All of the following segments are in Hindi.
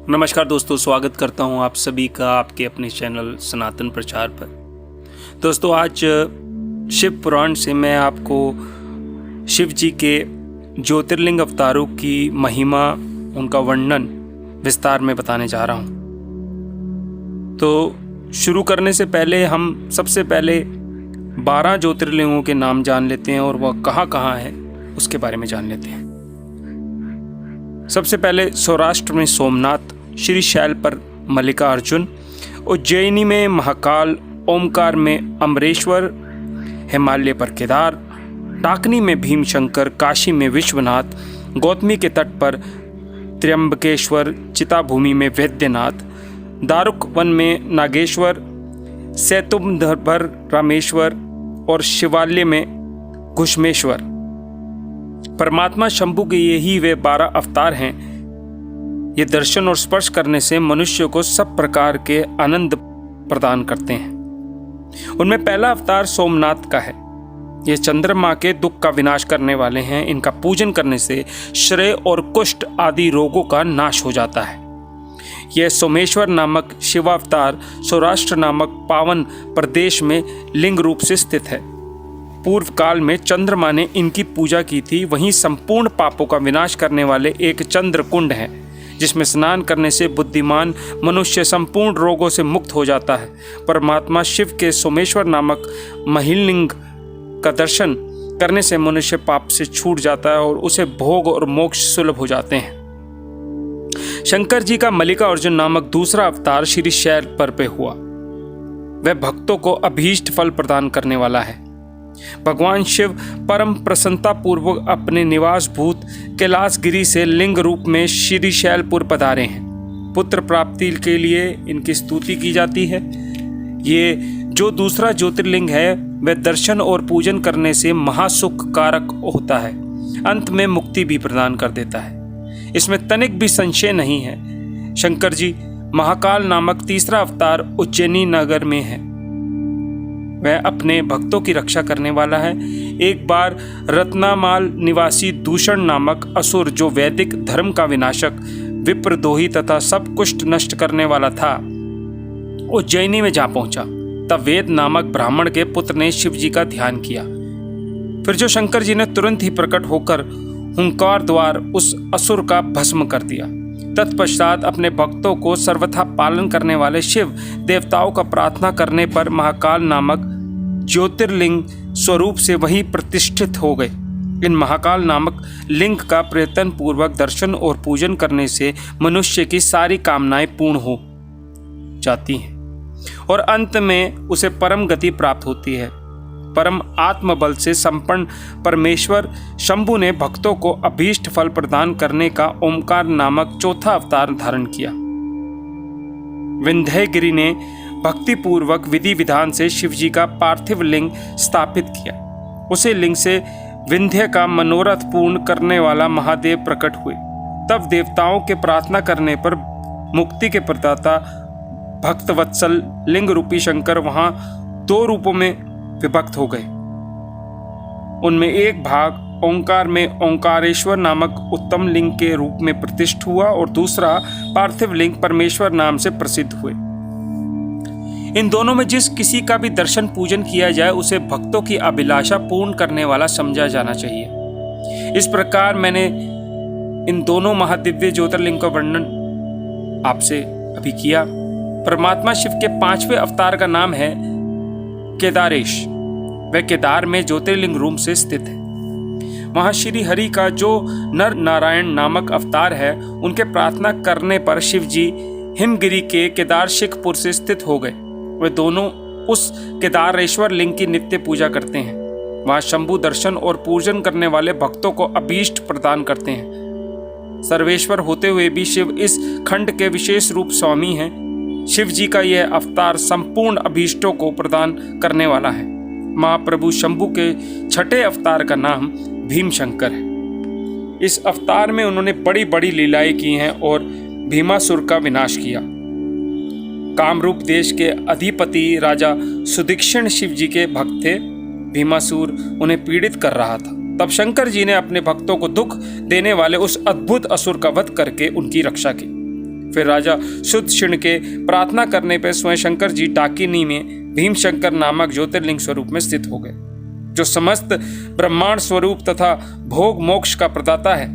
नमस्कार दोस्तों, स्वागत करता हूं आप सभी का आपके अपने चैनल सनातन प्रचार पर। दोस्तों, आज शिव पुराण से मैं आपको शिव जी के ज्योतिर्लिंग अवतारों की महिमा, उनका वर्णन विस्तार में बताने जा रहा हूं। तो शुरू करने से पहले हम सबसे पहले 12 ज्योतिर्लिंगों के नाम जान लेते हैं और वह कहाँ कहाँ है उसके बारे में जान लेते हैं। सबसे पहले सौराष्ट्र में सोमनाथ, श्रीशैल पर मल्लिकार्जुन, उज्जैनी में महाकाल, ओमकार में अमरेश्वर, हिमालय पर केदार, डाकनी में भीमशंकर, काशी में विश्वनाथ, गौतमी के तट पर त्र्यंबकेश्वर, चिताभूमि में वैद्यनाथ, दारुक वन में नागेश्वर, सैतुमधर पर रामेश्वर और शिवालय में घुश्मेश्वर। परमात्मा शंभु के यही वे 12 अवतार हैं। ये दर्शन और स्पर्श करने से मनुष्य को सब प्रकार के आनंद प्रदान करते हैं। उनमें पहला अवतार सोमनाथ का है। ये चंद्रमा के दुख का विनाश करने वाले हैं। इनका पूजन करने से श्रेय और कुष्ठ आदि रोगों का नाश हो जाता है। यह सोमेश्वर नामक शिवावतार सौराष्ट्र नामक पावन प्रदेश में लिंग रूप से स्थित है। पूर्व काल में चंद्रमा ने इनकी पूजा की थी। वहीं संपूर्ण पापों का विनाश करने वाले एक चंद्र कुंड है, जिसमें स्नान करने से बुद्धिमान मनुष्य संपूर्ण रोगों से मुक्त हो जाता है। परमात्मा शिव के सोमेश्वर नामक महिलिंग का दर्शन करने से मनुष्य पाप से छूट जाता है और उसे भोग और मोक्ष सुलभ हो जाते हैं। शंकर जी का मल्लिकार्जुन नामक दूसरा अवतार श्रीशैल पर पे हुआ। वह भक्तों को अभीष्ट फल प्रदान करने वाला है। भगवान शिव परम प्रसन्नता पूर्वक अपने निवास भूत कैलाशगिरी से लिंग रूप में श्रीशैलपुर पधारे हैं। पुत्र प्राप्ति के लिए इनकी स्तुति की जाती है। ये जो दूसरा ज्योतिर्लिंग है वह दर्शन और पूजन करने से महासुख कारक होता है। अंत में मुक्ति भी प्रदान कर देता है। इसमें तनिक भी संशय नहीं है। शंकर जी महाकाल नामक तीसरा अवतार उज्जैनी नगर में है। वह अपने भक्तों की रक्षा करने वाला है। एक बार रत्नामाल निवासी दूषण नामक असुर, जो वैदिक धर्म का विनाशक, विप्रद्रोही तथा सब कुष्ठ नष्ट करने वाला था, उज्जैनी में जा पहुंचा। तब वेद नामक ब्राह्मण के पुत्र ने शिव जी का ध्यान किया। फिर जो शंकर जी ने तुरंत ही प्रकट होकर हुंकार द्वार उस असुर का भस्म कर दिया। तत्पश्चात अपने भक्तों को सर्वथा पालन करने वाले शिव देवताओं का प्रार्थना करने पर महाकाल नामक ज्योतिर्लिंग स्वरूप से वहीं प्रतिष्ठित हो गए। इन महाकाल नामक लिंग का प्रयत्न पूर्वक दर्शन और पूजन करने से मनुष्य की सारी कामनाएं पूर्ण हो जाती हैं और अंत में उसे परम गति प्राप्त होती है। परम आत्मबल से संपन्न परमेश्वर शंभु ने भक्तों को अभीष्ट फल प्रदान करने का ओमकार नामक चौथा अवतार धारण किया। विंध्यगिरि ने भक्ति पूर्वक विधि विधान से शिव जी का पार्थिव लिंग स्थापित किया। उसे लिंग से विंध्य का मनोरथ पूर्ण करने वाला महादेव प्रकट हुए। तब देवताओं के प्रार्थना करने पर मुक्ति के प्रदाता भक्तवत्सल लिंग रूपी शंकर वहां 2 रूपों में विभक्त हो गए। उनमें एक भाग ओंकार में ओंकारेश्वर नामक उत्तम लिंग के रूप में प्रतिष्ठित हुआ और दूसरा पार्थिव लिंग परमेश्वर नाम से प्रसिद्ध हुए। इन दोनों में जिस किसी का भी दर्शन पूजन किया जाए उसे भक्तों की अभिलाषा पूर्ण करने वाला समझा जाना चाहिए। इस प्रकार मैंने इन दोनों महादिव्य ज्योतिर्लिंग का वर्णन आपसे अभी किया। परमात्मा शिव के 5वें अवतार का नाम है केदारेश। वह केदार में ज्योतिर्लिंग रूप से स्थित है। वहां श्री हरि का जो नर नारायण नामक अवतार है, उनके प्रार्थना करने पर शिव जी हिमगिरी के केदारशिखपुर से स्थित हो गए। वे दोनों उस केदारेश्वर लिंग की नित्य पूजा करते हैं। वहां शंभु दर्शन और पूजन करने वाले भक्तों को अभीष्ट प्रदान करते हैं। सर्वेश्वर होते हुए भी शिव इस खंड के विशेष रूप स्वामी हैं। शिव जी का यह अवतार संपूर्ण अभीष्टों को प्रदान करने वाला है। महाप्रभु शंभु के 6ठे अवतार का नाम भीमशंकर है। इस अवतार में उन्होंने बड़ी बड़ी लीलाएं की हैं और भीमासुर का विनाश किया। कामरूप देश के अधिपति राजा सुदीक्षण शिव जी के भक्त थे। भीमासुर उन्हें पीड़ित कर रहा था। तब शंकर जी ने अपने भक्तों को दुख देने वाले उस अद्भुत असुर का वध करके उनकी रक्षा की। फिर राजा शुद्धशिण के प्रार्थना करने पर स्वयं शंकर जी डाकिनी में भीमशंकर नामक ज्योतिर्लिंग स्वरूप में स्थित हो गए, जो समस्त ब्रह्मांड स्वरूप तथा भोग मोक्ष का प्रदाता है।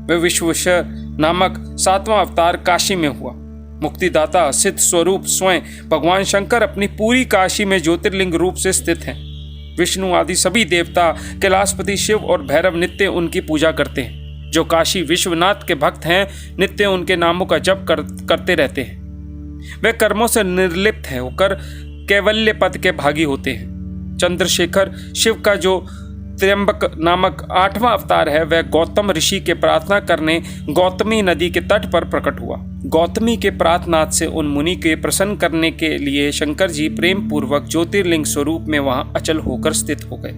वह विश्वेश्वर नामक 7वां अवतार काशी में हुआ। मुक्तिदाता सिद्ध स्वरूप स्वयं भगवान शंकर अपनी पूरी काशी में ज्योतिर्लिंग रूप से स्थित हैं। विष्णु आदि सभी देवता, कैलाशपति शिव और भैरव नित्य उनकी पूजा करते हैं। जो काशी विश्वनाथ के भक्त हैं नित्य उनके नामों का जप करते रहते हैं। वे कर्मों से निर्लिप्त होकर कैवल्य पद के भागी होते हैं। चंद्रशेखर शिव का जो त्र्यंबक नामक 8वां अवतार है, वह गौतम ऋषि के प्रार्थना करने गौतमी नदी के तट पर प्रकट हुआ। गौतमी के प्रार्थनाथ से उन मुनि के प्रसन्न करने के लिए शंकर जी प्रेम पूर्वक ज्योतिर्लिंग स्वरूप में वहां अचल होकर स्थित हो गए।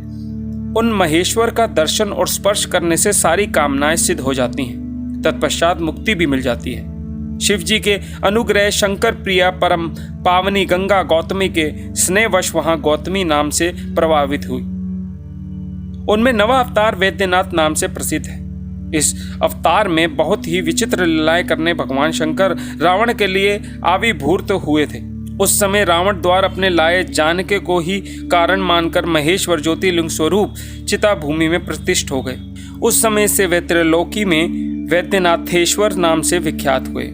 उन महेश्वर का दर्शन और स्पर्श करने से सारी कामनाएं सिद्ध हो जाती हैं। तत्पश्चात मुक्ति भी मिल जाती है। शिव जी के अनुग्रह शंकर प्रिया परम पावनी गंगा गौतमी के स्नेहवश वहां गौतमी नाम से प्रभावित हुई। उनमें नवा अवतार वैद्यनाथ नाम से प्रसिद्ध है। इस अवतार में बहुत ही विचित्र लीलाएं करने भगवान शंकर रावण के लिए आविर्भूत हुए थे। उस समय रावण द्वार अपने लाए जानके को ही कारण मानकर महेश्वर ज्योतिर्लिंग स्वरूप चिता भूमि में प्रतिष्ठित हो गए। उस समय से वे त्रिलोकी में वैद्यनाथेश्वर नाम से विख्यात हुए।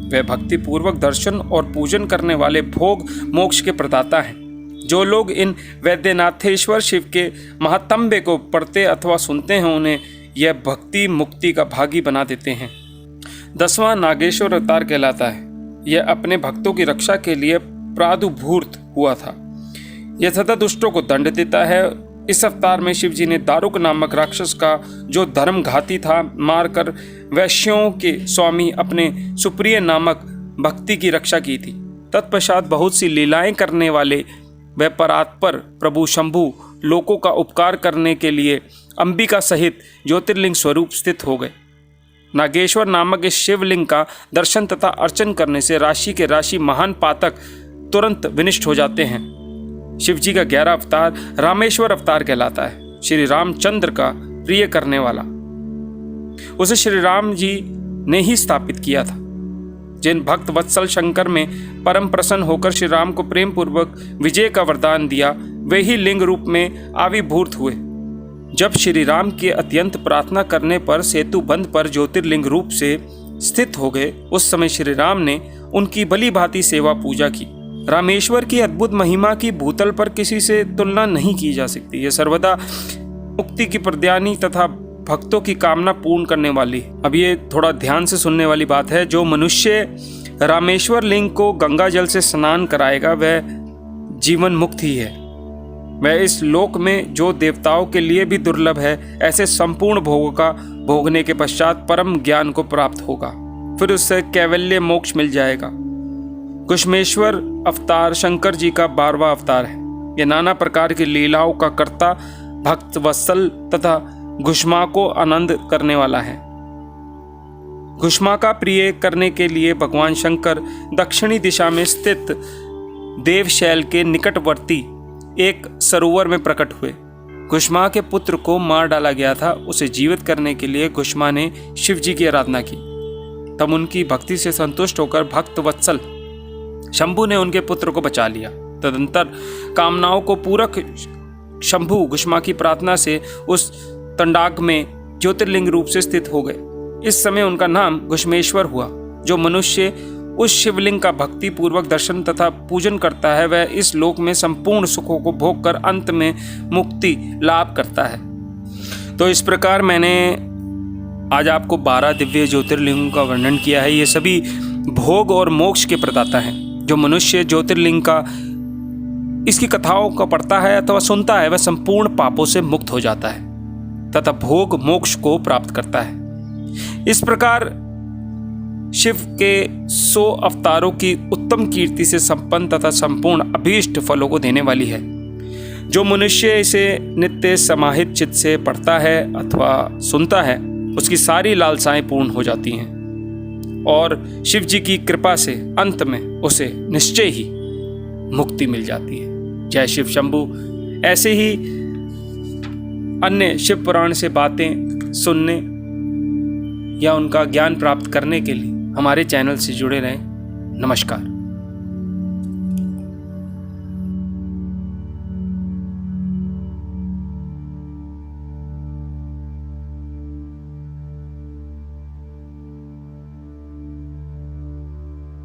वे भक्ति पूर्वक दर्शन और पूजन करने वाले भोग मोक्ष के प्रदाता हैं। जो लोग इन वैद्यनाथेश्वर शिव के महात्म्य को पढ़ते अथवा सुनते हैं, उन्हें यह भक्ति मुक्ति का भागी बना देते हैं। 10वां नागेश्वर अवतार कहलाता है। यह अपने भक्तों की रक्षा के लिए प्रादुर्भूत हुआ था। यह सदा दुष्टों को दंड देता है। इस अवतार में शिव जी ने दारुक नामक राक्षस का, जो धर्मघाती था, मारकर वैश्यों के स्वामी अपने सुप्रिय नामक भक्ति की रक्षा की थी। तत्पश्चात बहुत सी लीलाएं करने वाले वह परात्पर प्रभु शंभु लोकों का उपकार करने के लिए अंबिका सहित ज्योतिर्लिंग स्वरूप स्थित हो गए। नागेश्वर नामक इस शिवलिंग का दर्शन तथा अर्चन करने से राशि के राशि महान पातक तुरंत विनष्ट हो जाते हैं। शिव जी का 11वां अवतार रामेश्वर अवतार कहलाता है। श्री रामचंद्र का प्रिय करने वाला, उसे श्री राम जी ने ही स्थापित किया था। जिन भक्त वत्सल शंकर में परम प्रसन्न होकर श्री राम को प्रेम पूर्वक विजय का वरदान दिया, वे ही लिंग रूप में आविर्भूत हुए। जब श्री राम के अत्यंत प्रार्थना करने पर सेतु बंध पर ज्योतिर्लिंग रूप से स्थित हो गए, उस समय श्री राम ने उनकी भली भांति सेवा पूजा की। रामेश्वर की अद्भुत महिमा की भूतल पर किसी से तुलना नहीं की जा सकती। यह सर्वदा मुक्ति की प्रदानी तथा भक्तों की कामना पूर्ण करने वाली। अब ये थोड़ा ध्यान से सुनने वाली बात है। जो मनुष्य रामेश्वर लिंग को गंगा जल से स्नान कराएगा, वह जीवन मुक्त ही है। वह इस लोक में जो देवताओं के लिए भी दुर्लभ है, ऐसे संपूर्ण भोगों का भोगने के पश्चात परम ज्ञान को प्राप्त होगा। फिर उससे कैवल्य मोक्ष मिल जाएगा। घुश्मेश्वर अवतार शंकर जी का 12वां अवतार है। यह नाना प्रकार की लीलाओं का कर्ता, भक्त वत्सल तथा घुष्मा को आनंद करने वाला है। घुष्मा का प्रिय करने के लिए भगवान शंकर दक्षिणी दिशा में स्थित देवशैल के निकटवर्ती एक सरोवर में प्रकट हुए। घुष्मा के पुत्र को मार डाला गया था। उसे जीवित करने के लिए घुष्मा ने शिव जी की आराधना की। तब उनकी भक्ति से संतुष्ट होकर भक्त वत्सल शंभु ने उनके पुत्र को बचा लिया। तदंतर कामनाओं को पूरक शंभु घुष्मा की प्रार्थना से उस तंडाग में ज्योतिर्लिंग रूप से स्थित हो गए। इस समय उनका नाम घुश्मेश्वर हुआ। जो मनुष्य उस शिवलिंग का भक्ति पूर्वक दर्शन तथा पूजन करता है, वह इस लोक में संपूर्ण सुखों को भोग कर अंत में मुक्ति लाभ करता है। तो इस प्रकार मैंने आज आपको 12 दिव्य ज्योतिर्लिंगों का वर्णन किया है। ये सभी भोग और मोक्ष के प्रदाता हैं। जो मनुष्य ज्योतिर्लिंग का इसकी कथाओं को पढ़ता है अथवा सुनता है, वह संपूर्ण पापों से मुक्त हो जाता है तथा भोग मोक्ष को प्राप्त करता है। इस प्रकार शिव के 100 अवतारों की उत्तम कीर्ति से संपन्न तथा संपूर्ण अभीष्ट फलों को देने वाली है। जो मनुष्य इसे नित्य समाहित चित्त से पढ़ता है अथवा सुनता है, उसकी सारी लालसाएं पूर्ण हो जाती हैं और शिव जी की कृपा से अंत में उसे निश्चय ही मुक्ति मिल जाती है। जय शिव शंभु। ऐसे ही अन्य शिव पुराण से बातें सुनने या उनका ज्ञान प्राप्त करने के लिए हमारे चैनल से जुड़े रहें। नमस्कार।